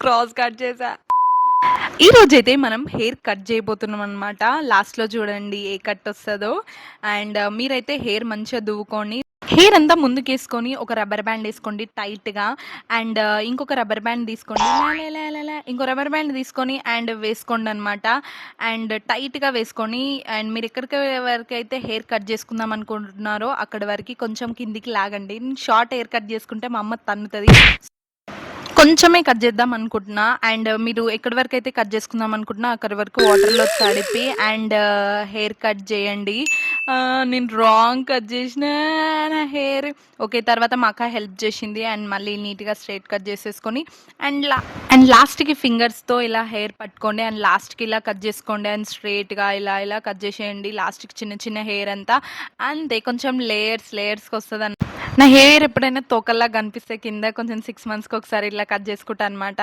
Cross cut చేసా. ఈ రోజైతే మనం హెయిర్ కట్ చేయబోతున్నాం అనమాట. లాస్ట్‌లో చూడండి ఏ కట్ వస్తదో. అండ్ మీరైతే హెయిర్ మంచిగా దువ్వుకొని, హెయిర్ అంతా ముందుకేసుకొని ఒక రబ్బర్ బ్యాండ్ ఏసుకోండి టైట్‌గా. అండ్ ఇంకొక రబ్బర్ బ్యాండ్ తీసుకోండి. ఇంకో రబ్బర్ బ్యాండ్ తీసుకొని అండ్ వేసుకోండనమాట. అండ్ టైట్‌గా వేసుకొని అండ్ మీరు ఎక్కడికి వరకైతే హెయిర్ కట్ చేసుకుందాం అనుకుంటున్నారో అక్కడి వరకి కొంచెం కిందికి లాగండి. షార్ట్ హెయిర్ కట్ చేసుకుంటే మా అమ్మ తన్నుతది. కొంచెమే కట్ చేద్దాం అనుకుంటున్నా. అండ్ మీరు ఎక్కడి వరకైతే కట్ చేసుకుందాం అనుకుంటున్నా అక్కడి వరకు వాటర్‌లో తడిపి అండ్ హెయిర్ కట్ చేయండి. నేను రాంగ్ కట్ చేసినా నా హెయిర్. ఓకే. తర్వాత మా అక్క హెల్ప్ చేసింది. అండ్ మళ్ళీ నీట్‌గా స్ట్రెయిట్ కట్ చేసేసుకొని అండ్ లాస్ట్‌కి ఫింగర్స్‌తో ఇలా హెయిర్ పట్టుకోండి. అండ్ లాస్ట్‌కి ఇలా కట్ చేసుకోండి. అండ్ స్ట్రెయిట్‌గా ఇలా కట్ చేసేయండి. లాస్ట్‌కి చిన్న చిన్న హెయిర్ అంతా. అంతే కొంచెం లేయర్స్‌కొస్తదనమాట. నా హెయిర్ ఎప్పుడైనా తోకల్లా కనిపిస్తే కింద కొంచెం 6 మంత్స్‌కి ఒకసారి ఇట్లా కట్ చేసుకుంటా అనమాట.